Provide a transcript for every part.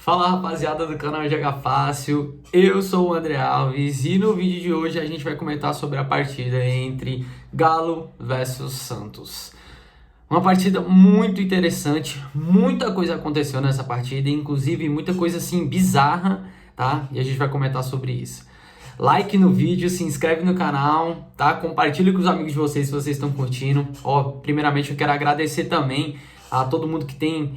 Fala rapaziada do canal Joga Fácil, eu sou o André Alves e no vídeo de hoje a gente vai comentar sobre a partida entre Galo versus Santos. Uma partida muito interessante, muita coisa aconteceu nessa partida, inclusive muita coisa assim bizarra, tá? E a gente vai comentar sobre isso. Like no vídeo, se inscreve no canal, tá? Compartilha com os amigos de vocês se vocês estão curtindo. Primeiramente eu quero agradecer também a todo mundo que tem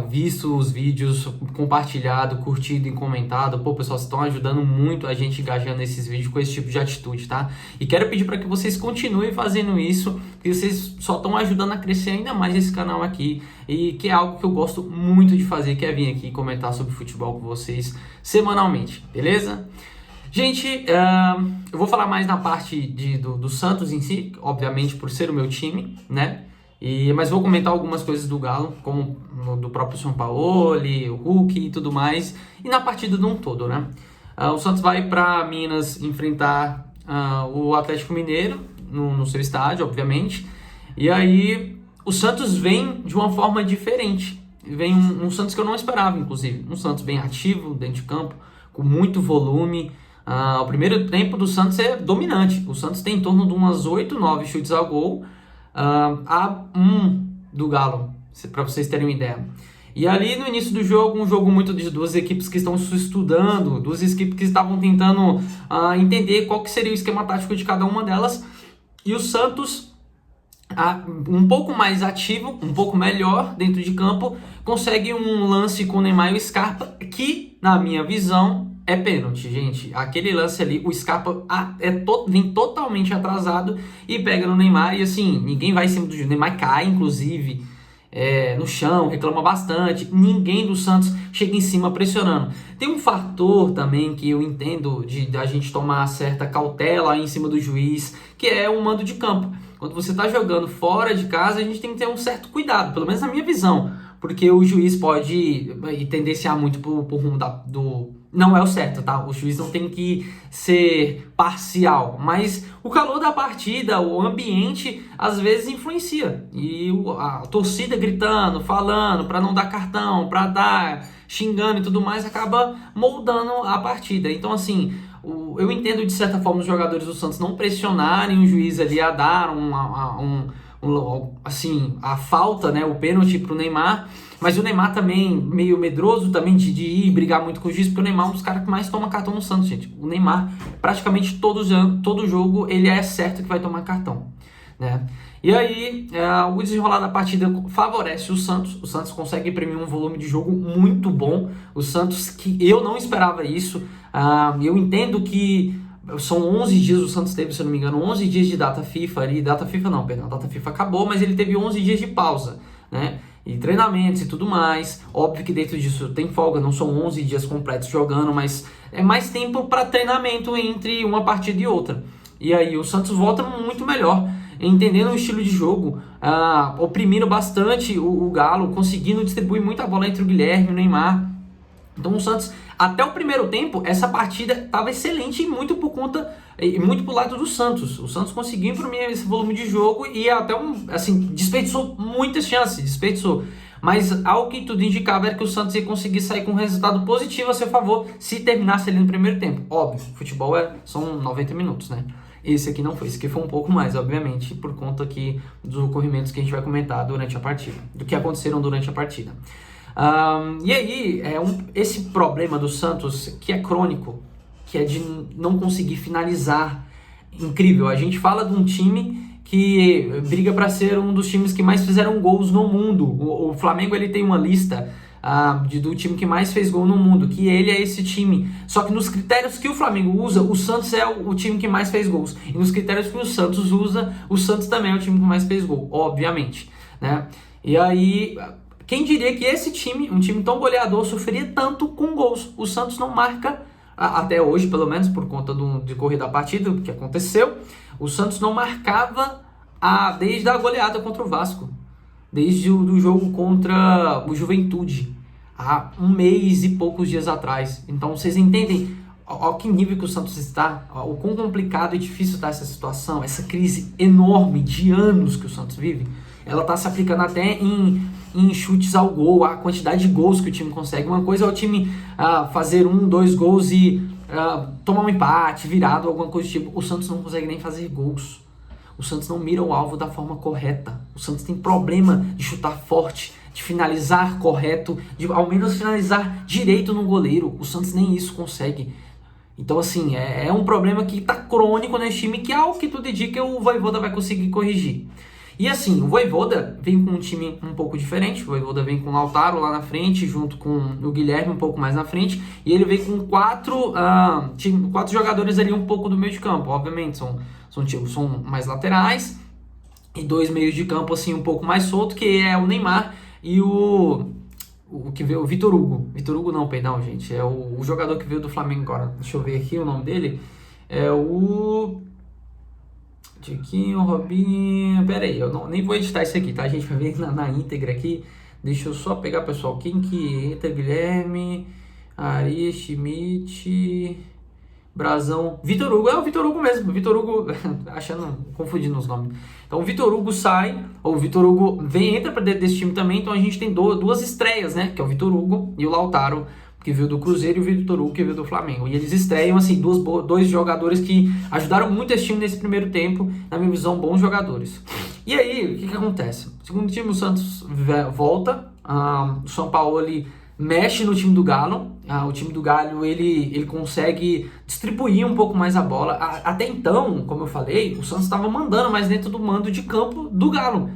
visto os vídeos, compartilhado, curtido e comentado. Pô, pessoal, vocês estão ajudando muito a gente engajando esses vídeos com esse tipo de atitude, tá? E quero pedir para que vocês continuem fazendo isso, porque vocês só estão ajudando a crescer ainda mais esse canal aqui, e que é algo que eu gosto muito de fazer, que é vir aqui comentar sobre futebol com vocês semanalmente, beleza? Gente, eu vou falar mais na parte do Santos em si, obviamente por ser o meu time, né? Mas vou comentar algumas coisas do Galo, como do próprio Sampaoli, o Hulk e tudo mais, e na partida de um todo, né? O Santos vai para Minas enfrentar o Atlético Mineiro no seu estádio, obviamente, e aí o Santos vem de uma forma diferente, vem um Santos que eu não esperava, inclusive, um Santos bem ativo dentro de campo, com muito volume. O primeiro tempo do Santos é dominante, o Santos tem em torno de umas 8, 9 chutes ao gol, a 1 do Galo, para vocês terem uma ideia. E ali no início do jogo, um jogo muito de duas equipes que estão se estudando, duas equipes que estavam tentando entender qual que seria o esquema tático de cada uma delas, e o Santos, um pouco mais ativo, um pouco melhor dentro de campo, consegue um lance com o Neymar e o Scarpa, que, na minha visão, é pênalti, gente. Aquele lance ali, o Scarpa vem totalmente atrasado e pega no Neymar. E assim, ninguém vai em cima do Neymar, cai inclusive no chão, reclama bastante. Ninguém do Santos chega em cima pressionando. Tem um fator também que eu entendo de a gente tomar certa cautela em cima do juiz, que é o mando de campo. Quando você está jogando fora de casa, a gente tem que ter um certo cuidado, pelo menos na minha visão. Porque o juiz pode tendenciar muito pro rumo do... Não é o certo, tá? O juiz não tem que ser parcial, mas o calor da partida, o ambiente, às vezes influencia. E a torcida gritando, falando, para não dar cartão, para dar, xingando e tudo mais, acaba moldando a partida. Então, assim, eu entendo de certa forma os jogadores do Santos não pressionarem o juiz ali a dar a falta, né, o pênalti pro Neymar, mas o Neymar também meio medroso também de ir brigar muito com o juiz, porque o Neymar é um dos caras que mais toma cartão no Santos, gente. O Neymar, praticamente todo jogo, ele é certo que vai tomar cartão, né? E aí, o desenrolar da partida favorece o Santos consegue imprimir um volume de jogo muito bom, o Santos, que eu não esperava isso. Eu entendo que são 11 dias, o Santos teve, se eu não me engano, 11 dias de data FIFA ali, data FIFA acabou, mas ele teve 11 dias de pausa, né, e treinamentos e tudo mais. Óbvio que dentro disso tem folga, não são 11 dias completos jogando, mas é mais tempo para treinamento entre uma partida e outra. E aí o Santos volta muito melhor, entendendo o estilo de jogo, oprimindo bastante o Galo, conseguindo distribuir muita bola entre o Guilherme e o Neymar. Então o Santos, até o primeiro tempo, essa partida estava excelente e muito por conta, e muito pro lado do Santos. O Santos conseguiu imprimir esse volume de jogo e até desperdiçou muitas chances, Mas ao que tudo indicava era que o Santos ia conseguir sair com um resultado positivo a seu favor se terminasse ali no primeiro tempo. Óbvio, futebol são 90 minutos, né? Esse aqui não foi, esse aqui foi um pouco mais, obviamente, por conta aqui dos ocorrimentos que a gente vai comentar durante a partida, do que aconteceram durante a partida. E aí, esse problema do Santos, que é crônico, que é de não conseguir finalizar, incrível. A gente fala de um time que briga para ser um dos times que mais fizeram gols no mundo. O Flamengo, ele tem uma lista do time que mais fez gol no mundo, que ele é esse time. Só que nos critérios que o Flamengo usa, o Santos é o time que mais fez gols. E nos critérios que o Santos usa, o Santos também é o time que mais fez gol, obviamente, né? E aí, quem diria que esse time, um time tão goleador, sofreria tanto com gols? O Santos não marca, até hoje, pelo menos por conta do decorrer da partida, o que aconteceu, o Santos não marcava desde a goleada contra o Vasco, desde o jogo contra o Juventude, há um mês e poucos dias atrás. Então vocês entendem ao que nível que o Santos está, o quão complicado e difícil está essa situação, essa crise enorme de anos que o Santos vive. Ela está se aplicando até em em chutes ao gol, a quantidade de gols que o time consegue. Uma coisa é o time fazer 1, 2 gols e tomar um empate, virado, alguma coisa do tipo. O Santos não consegue nem fazer gols. O Santos não mira o alvo da forma correta. O Santos tem problema de chutar forte, de finalizar correto, de ao menos finalizar direito no goleiro. O Santos nem isso consegue. Então, assim, é um problema que está crônico nesse time, que ao que tudo indica o Vojvoda vai conseguir corrigir. E assim, o Vojvoda vem com um time um pouco diferente. O Vojvoda vem com o Lautaro lá na frente, junto com o Guilherme um pouco mais na frente. E ele vem com quatro jogadores ali um pouco do meio de campo. Obviamente, são mais laterais. E 2 meios de campo assim um pouco mais solto, que é o Neymar e o que veio, o Vitor Hugo. Vitor Hugo não, perdão, gente. É o jogador que veio do Flamengo agora. Deixa eu ver aqui o nome dele. É o... Tiquinho, Robinho... Pera aí, eu nem vou editar isso aqui, tá? A gente vai ver na íntegra aqui. Deixa eu só pegar, pessoal. Quem que entra? Guilherme, Ari, Schmidt... Brazão... Vitor Hugo, é o Vitor Hugo mesmo. Vitor Hugo, confundindo os nomes. Então o Vitor Hugo sai, ou o Vitor Hugo entra para dentro desse time também. Então a gente tem duas estreias, né? Que é o Vitor Hugo e o Lautaro, que veio do Cruzeiro, e o Vitor Hugo, que veio do Flamengo. E eles estreiam, assim, dois jogadores que ajudaram muito esse time nesse primeiro tempo. Na minha visão, bons jogadores. E aí, o que acontece? Segundo time, o Santos volta. O São Paulo mexe no time do Galo. O time do Galo ele consegue distribuir um pouco mais a bola. Até então, como eu falei, o Santos estava mandando mais dentro do mando de campo do Galo.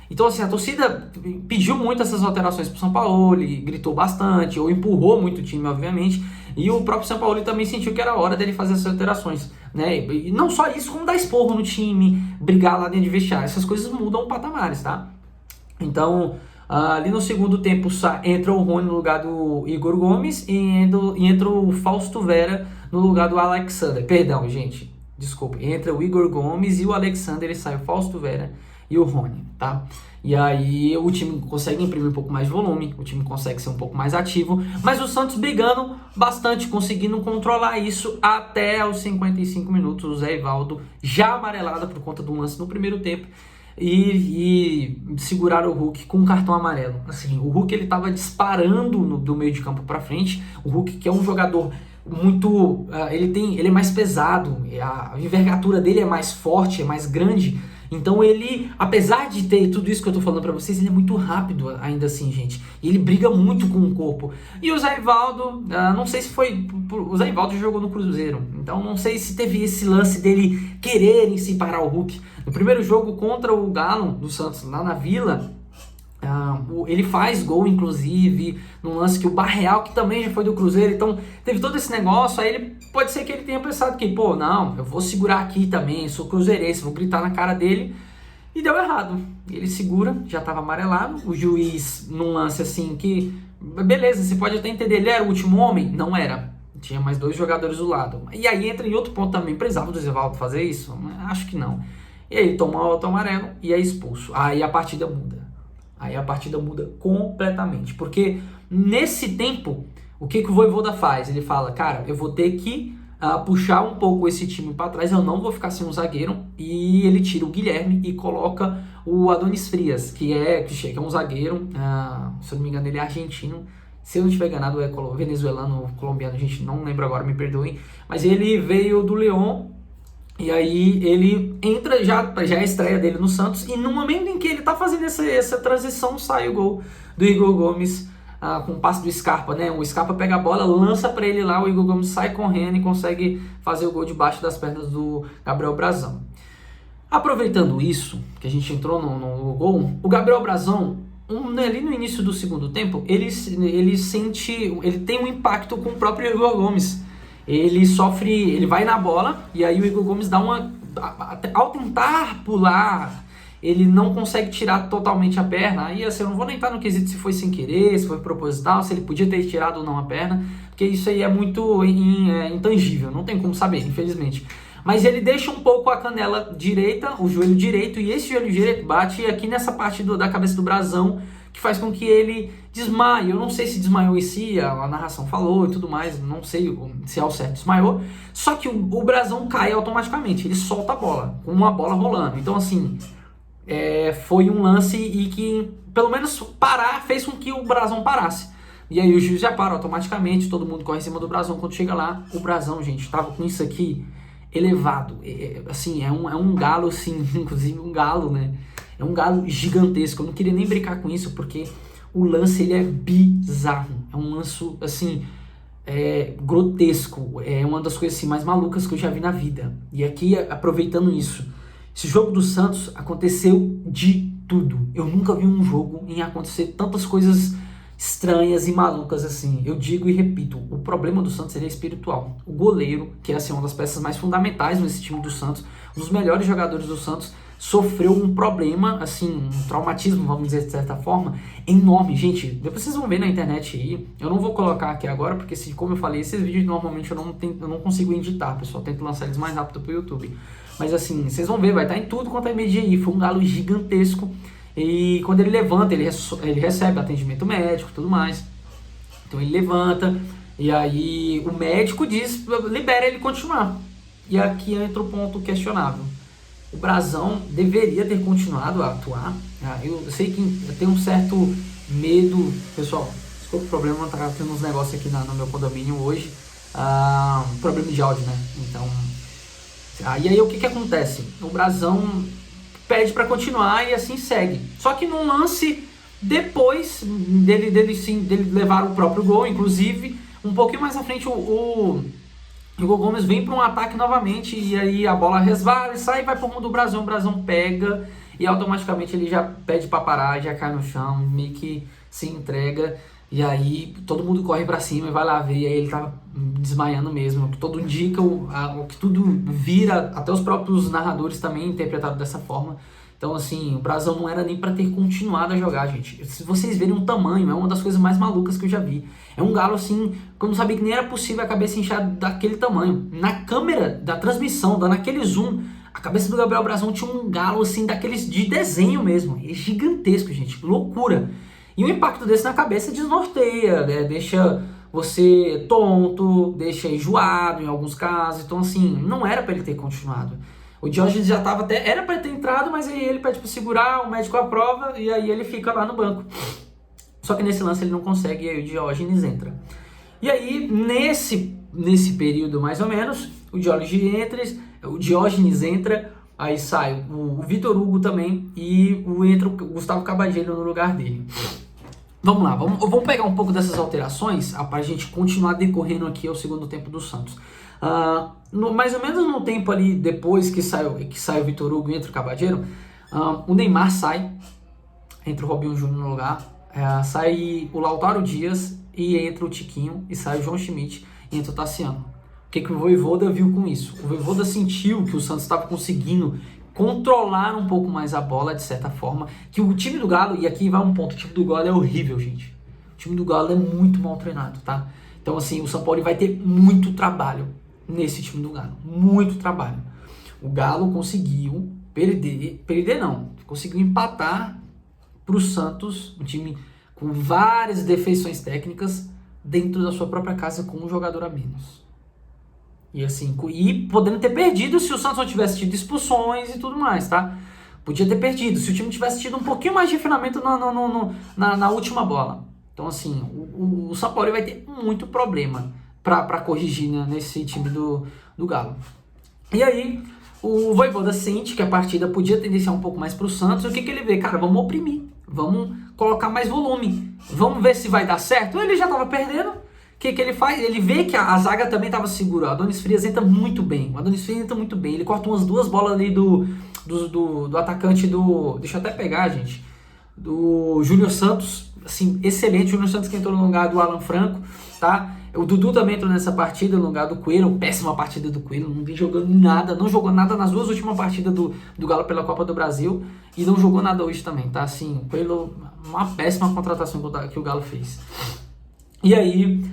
Então, assim, a torcida pediu muito essas alterações pro São Paulo, gritou bastante, ou empurrou muito o time, obviamente. E o próprio São Paulo também sentiu que era hora dele fazer essas alterações, né? E não só isso, como dar esporro no time, brigar lá dentro de vestiário. Essas coisas mudam patamares, tá? Então, ali no segundo tempo entra o Rony no lugar do Igor Gomes e entra o Fausto Vera no lugar do Alexander. Perdão, gente, desculpa. Entra o Igor Gomes e o Alexander, e sai o Fausto Vera e o Rony, tá? E aí o time consegue imprimir um pouco mais de volume, o time consegue ser um pouco mais ativo, mas o Santos brigando bastante, conseguindo controlar isso até os 55 minutos. O Zé Ivaldo já amarelado por conta do lance no primeiro tempo, e seguraram o Hulk com um cartão amarelo. Assim, o Hulk ele tava disparando do meio de campo para frente. O Hulk, que é um jogador muito... ele é mais pesado, a envergadura dele é mais forte, é mais grande. Então ele, apesar de ter tudo isso que eu tô falando pra vocês, ele é muito rápido ainda assim, gente. E ele briga muito com o corpo. E o Zé Ivaldo, não sei se foi... O Zé Ivaldo jogou no Cruzeiro. Então não sei se teve esse lance dele quererem se parar o Hulk. No primeiro jogo contra o Galo do Santos, lá na Vila... ele faz gol, inclusive, num lance que o Barreal, que também já foi do Cruzeiro, então teve todo esse negócio. Aí ele pode ser que ele tenha pensado que, pô, não, eu vou segurar aqui também, sou cruzeirense, vou gritar na cara dele, e deu errado. Ele segura, já estava amarelado, o juiz num lance assim que, beleza, você pode até entender, ele era o último homem? Não era, tinha mais 2 jogadores do lado. E aí entra em outro ponto também, precisava do Zevaldo fazer isso? Acho que não. E aí ele toma o amarelo e é expulso, aí a partida muda. Aí a partida muda completamente, porque nesse tempo, o que o Vojvoda faz? Ele fala, cara, eu vou ter que puxar um pouco esse time para trás, eu não vou ficar sem um zagueiro, e ele tira o Guilherme e coloca o Adonis Frias, que é um zagueiro, se eu não me engano ele é argentino, se eu não estiver enganado é venezuelano, colombiano, gente, não lembro agora, me perdoem, mas ele veio do Lyon. E aí ele entra, já é a estreia dele no Santos, e no momento em que ele tá fazendo essa transição, sai o gol do Igor Gomes, com o passe do Scarpa, né? O Scarpa pega a bola, lança para ele lá, o Igor Gomes sai correndo e consegue fazer o gol debaixo das pernas do Gabriel Brazão. Aproveitando isso, que a gente entrou no gol, o Gabriel Brazão, ali no início do segundo tempo, ele tem um impacto com o próprio Igor Gomes. Ele vai na bola, e aí o Igor Gomes ao tentar pular, ele não consegue tirar totalmente a perna. Aí assim, eu não vou nem entrar no quesito se foi sem querer, se foi proposital, se ele podia ter tirado ou não a perna, porque isso aí é muito intangível, não tem como saber, infelizmente. Mas ele deixa um pouco a canela direita, o joelho direito, e esse joelho direito bate aqui nessa parte da cabeça do Brazão, que faz com que ele desmaie. Eu não sei se desmaiou em si, a narração falou e tudo mais, não sei se ao certo desmaiou, só que o Brazão cai automaticamente, ele solta a bola, com uma bola rolando. Então assim, foi um lance e que pelo menos parar, fez com que o Brasão parasse. E aí o juiz já para automaticamente, todo mundo corre em cima do Brasão. Quando chega lá, o Brasão, gente, tava com isso aqui elevado. Assim, é um galo, assim, inclusive um galo, né? É um galo gigantesco. Eu não queria nem brincar com isso, porque o lance, ele é bizarro. É um lance, assim, grotesco. É uma das coisas, assim, mais malucas que eu já vi na vida. E aqui, aproveitando isso, esse jogo do Santos aconteceu de tudo. Eu nunca vi um jogo em acontecer tantas coisas estranhas e malucas assim. Eu digo e repito, o problema do Santos seria espiritual. O goleiro, que é assim, uma das peças mais fundamentais nesse time do Santos, um dos melhores jogadores do Santos, sofreu um problema, assim, um traumatismo, vamos dizer de certa forma, enorme. Gente, depois vocês vão ver na internet aí, eu não vou colocar aqui agora, porque como eu falei, esses vídeos normalmente eu não consigo editar, pessoal, tento lançar eles mais rápido pro YouTube. Mas assim, vocês vão ver, vai estar em tudo quanto é mídia aí, foi um galo gigantesco. E quando ele levanta, ele recebe atendimento médico e tudo mais. Então ele levanta, e aí o médico diz, libera ele continuar. E aqui entra o ponto questionável. O Brasão deveria ter continuado a atuar. Eu sei que eu tenho um certo medo, pessoal, desculpa o problema, tá tendo uns negócios aqui no meu condomínio hoje. Problema de áudio, né? Então, e aí o que acontece? O Brasão pede para continuar e assim segue. Só que num lance depois dele levar o próprio gol, inclusive, um pouquinho mais à frente o Igor Gomes vem para um ataque novamente e aí a bola resvala, sai e vai pro mundo do Brasão. O Brasão pega e automaticamente ele já pede para parar, já cai no chão, meio que se entrega. E aí todo mundo corre para cima e vai lá ver, e aí ele tava desmaiando mesmo. O que tudo indica, o que tudo vira, até os próprios narradores também interpretaram dessa forma. Então assim, o Brasão não era nem para ter continuado a jogar, gente. Se vocês verem o tamanho, é uma das coisas mais malucas que eu já vi. É um galo assim, que eu não sabia que nem era possível a cabeça inchada daquele tamanho. Na câmera da transmissão, dando aquele zoom, a cabeça do Gabriel Brasão tinha um galo assim, daqueles de desenho mesmo. É gigantesco, gente, loucura. E o impacto desse na cabeça desnorteia, né? Deixa você tonto, deixa enjoado em alguns casos. Então, assim, não era para ele ter continuado. O Diógenes já estava até... Era para ele ter entrado, mas aí ele pede para segurar, o médico aprova e aí ele fica lá no banco. Só que nesse lance ele não consegue e aí o Diógenes entra. E aí, nesse período mais ou menos, o Diógenes entra, aí sai o Vitor Hugo também e entra o Gustavo Caballero no lugar dele. Vamos lá, vamos pegar um pouco dessas alterações para a gente continuar decorrendo aqui ao segundo tempo do Santos. Mais ou menos no tempo ali depois que sai o Vitor Hugo e entra o Caballero, o Neymar sai, entra o Robinho Júnior no lugar, sai o Lautaro Dias e entra o Tiquinho e sai o João Schmidt e entra o Tassiano. O que o Vojvoda viu com isso? O Vojvoda sentiu que o Santos estava conseguindo controlar um pouco mais a bola, de certa forma, que o time do Galo, e aqui vai um ponto, o time do Galo é horrível, gente. O time do Galo é muito mal treinado, tá? Então, assim, o São Paulo vai ter muito trabalho nesse time do Galo, muito trabalho. O Galo conseguiu conseguiu empatar pro Santos, um time com várias defeições técnicas, dentro da sua própria casa, com um jogador a menos. E assim, podendo ter perdido se o Santos não tivesse tido expulsões e tudo mais, tá? Podia ter perdido, se o time tivesse tido um pouquinho mais de refinamento na última bola. Então assim, o São Paulo vai ter muito problema para corrigir, né, nesse time do Galo. E aí, o Vojvoda sente que a partida podia tendenciar um pouco mais pro Santos. O que ele vê? Cara, vamos oprimir, vamos colocar mais volume, vamos ver se vai dar certo. Ele já tava perdendo. O que ele faz? Ele vê que a zaga também estava segura. O Adonis Frias entra muito bem. Ele corta umas duas bolas ali do atacante do... Deixa eu até pegar, gente. Do Júnior Santos. Assim, excelente. Júnior Santos que entrou no lugar do Alan Franco, tá? O Dudu também entrou nessa partida no lugar do Coelho. Péssima partida do Coelho. Não vem jogando nada. Não jogou nada nas duas últimas partidas do Galo pela Copa do Brasil. E não jogou nada hoje também, tá? Assim, o Coelho... Uma péssima contratação que o Galo fez. E aí...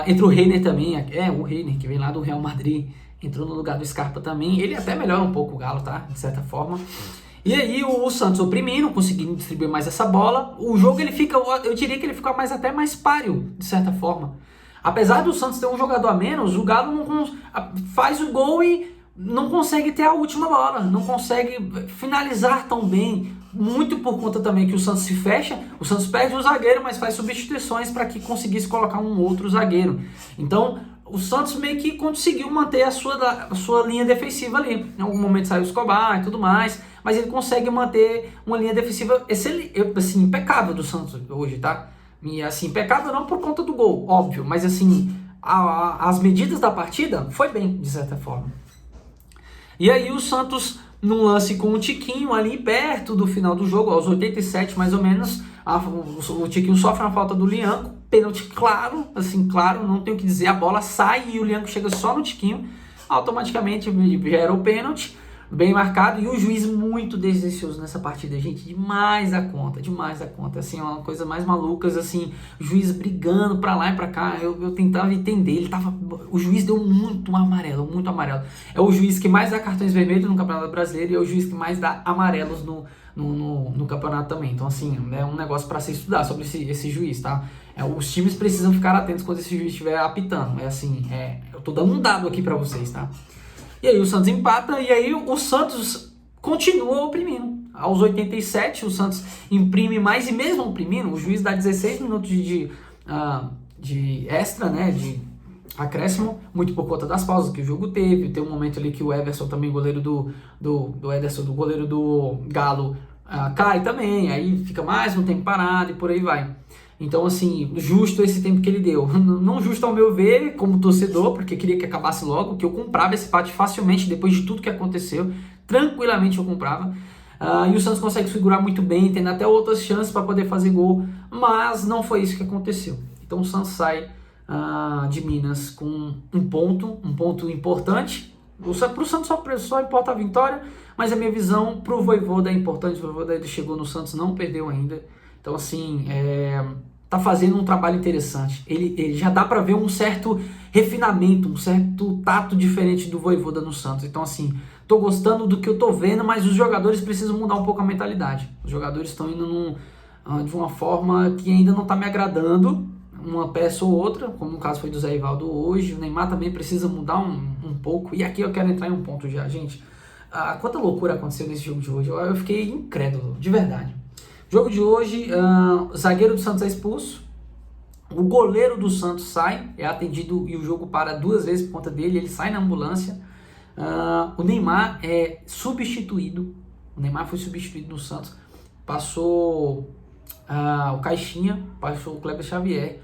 entra o Reiner também, o Reiner que vem lá do Real Madrid, entrou no lugar do Scarpa também, ele até melhora um pouco o Galo, tá, de certa forma. E aí o Santos oprimindo, conseguindo distribuir mais essa bola, o jogo ele fica, eu diria que ele fica até mais páreo, de certa forma. Apesar do Santos ter um jogador a menos, o Galo não faz o gol e não consegue ter a última bola, não consegue finalizar tão bem muito por conta também que o Santos se fecha, o Santos perde um zagueiro, mas faz substituições para que conseguisse colocar um outro zagueiro. Então, o Santos meio que conseguiu manter a sua linha defensiva ali. Em algum momento saiu o Escobar e tudo mais, mas ele consegue manter uma linha defensiva excelente, assim, impecável do Santos hoje, tá? E assim, impecável não por conta do gol, óbvio, mas assim, as medidas da partida foi bem, de certa forma. E aí o Santos, num lance com o Tiquinho ali perto do final do jogo, aos 87 mais ou menos, o Tiquinho sofre uma falta do Lianco, pênalti claro, assim, claro, não tenho o que dizer, a bola sai e o Lianco chega só no Tiquinho, automaticamente gera o pênalti, bem marcado, e o juiz muito desdencioso nessa partida, gente, demais a conta, assim, uma coisa mais maluca, assim, o juiz brigando pra lá e pra cá, eu tentava entender, o juiz deu muito amarelo, é o juiz que mais dá cartões vermelhos no Campeonato Brasileiro e é o juiz que mais dá amarelos no campeonato também, então assim, é um negócio pra se estudar sobre esse juiz, tá? Os times precisam ficar atentos quando esse juiz estiver apitando, eu tô dando um dado aqui pra vocês, tá? E aí o Santos empata e aí o Santos continua oprimindo. Aos 87 o Santos imprime mais e mesmo oprimindo, o juiz dá 16 minutos de extra, né, de acréscimo, muito por conta das pausas que o jogo teve. Tem um momento ali que o Everson também, goleiro do goleiro do Galo, cai também, aí fica mais um tempo parado e por aí vai. Então, assim, justo esse tempo que ele deu. Não justo ao meu ver, como torcedor, porque queria que acabasse logo, que eu comprava esse empate facilmente, depois de tudo que aconteceu. Tranquilamente eu comprava. E o Santos consegue segurar muito bem, tendo até outras chances para poder fazer gol, mas não foi isso que aconteceu. Então o Santos sai de Minas com um ponto importante. Para o Santos só importa a vitória, mas a minha visão para o Vojvoda é importante. O Vojvoda ele chegou no Santos, não perdeu ainda. Então, assim, tá fazendo um trabalho interessante. Ele já dá para ver um certo refinamento, um certo tato diferente do Vojvoda no Santos. Então, assim, tô gostando do que eu tô vendo, mas os jogadores precisam mudar um pouco a mentalidade. Os jogadores estão indo de uma forma que ainda não tá me agradando, uma peça ou outra, como no caso foi do Zé Ivaldo hoje. O Neymar também precisa mudar um pouco. E aqui eu quero entrar em um ponto já, gente. Quanta loucura aconteceu nesse jogo de hoje. Eu fiquei incrédulo, de verdade. Jogo de hoje, o zagueiro do Santos é expulso, o goleiro do Santos sai, é atendido e o jogo para 2 vezes por conta dele, ele sai na ambulância. O Neymar é substituído, o Neymar foi substituído no Santos, passou o Caixinha, passou o Kleber Xavier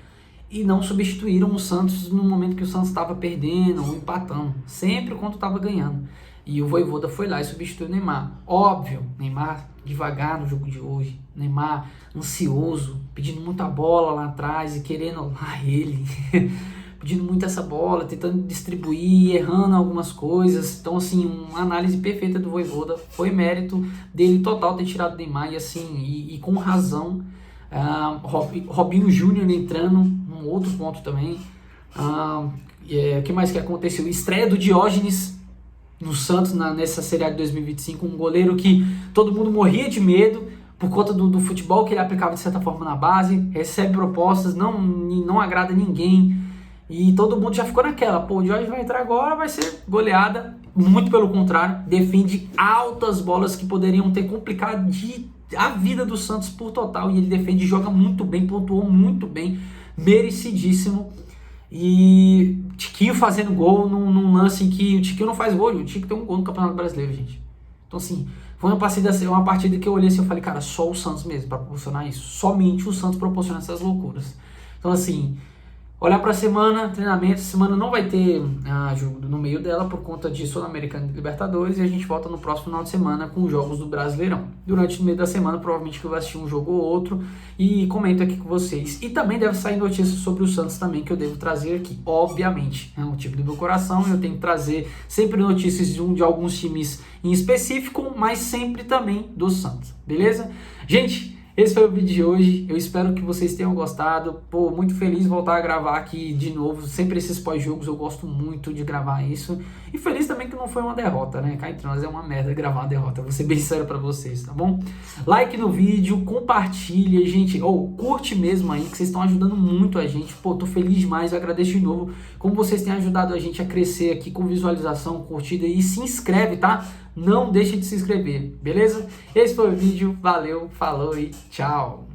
e não substituíram o Santos no momento que o Santos estava perdendo ou empatando, sempre quando estava ganhando. E o Vojvoda foi lá e substituiu o Neymar. Óbvio, Neymar devagar no jogo de hoje. Neymar ansioso, pedindo muita bola lá atrás e querendo lá ele. Pedindo muito essa bola, tentando distribuir, errando algumas coisas. Então, assim, uma análise perfeita do Vojvoda. Foi mérito dele total ter tirado o Neymar e, assim, e com razão. Robinho Júnior entrando, um outro ponto também. O que mais que aconteceu? Estreia do Diógenes no Santos nessa Série A de 2025, um goleiro que todo mundo morria de medo por conta do futebol que ele aplicava de certa forma na base, recebe propostas, não agrada ninguém e todo mundo já ficou naquela, o Diógenes vai entrar agora, vai ser goleada. Muito pelo contrário, defende altas bolas que poderiam ter complicado a vida do Santos por total, e ele defende, joga muito bem, pontuou muito bem, merecidíssimo. E Tiquinho fazendo gol num lance em que o Tiquinho não faz gol, o Tiquinho tem um gol no Campeonato Brasileiro, gente. Então, assim, foi uma partida que eu olhei assim, eu falei, cara, só o Santos mesmo para proporcionar isso. Somente o Santos proporciona essas loucuras. Então, assim, olhar para a semana, treinamento, semana não vai ter jogo no meio dela por conta de Sul-Americana e Libertadores, e a gente volta no próximo final de semana com os jogos do Brasileirão. Durante o meio da semana, provavelmente que eu vou assistir um jogo ou outro e comento aqui com vocês. E também deve sair notícias sobre o Santos também, que eu devo trazer aqui, obviamente. É um time do meu coração, eu tenho que trazer sempre notícias de alguns times em específico, mas sempre também do Santos, beleza? Gente, esse foi o vídeo de hoje, eu espero que vocês tenham gostado. Pô, muito feliz de voltar a gravar aqui de novo, sempre esses pós-jogos, eu gosto muito de gravar isso. E feliz também que não foi uma derrota, né? Cá entre nós é uma merda gravar uma derrota, vou ser bem sério pra vocês, tá bom? Like no vídeo, compartilha, gente, curte mesmo aí, que vocês estão ajudando muito a gente. Pô, tô feliz demais, eu agradeço de novo como vocês têm ajudado a gente a crescer aqui com visualização, curtida, e se inscreve, tá? não deixe de se inscrever, beleza? Esse foi o vídeo, valeu, falou e tchau!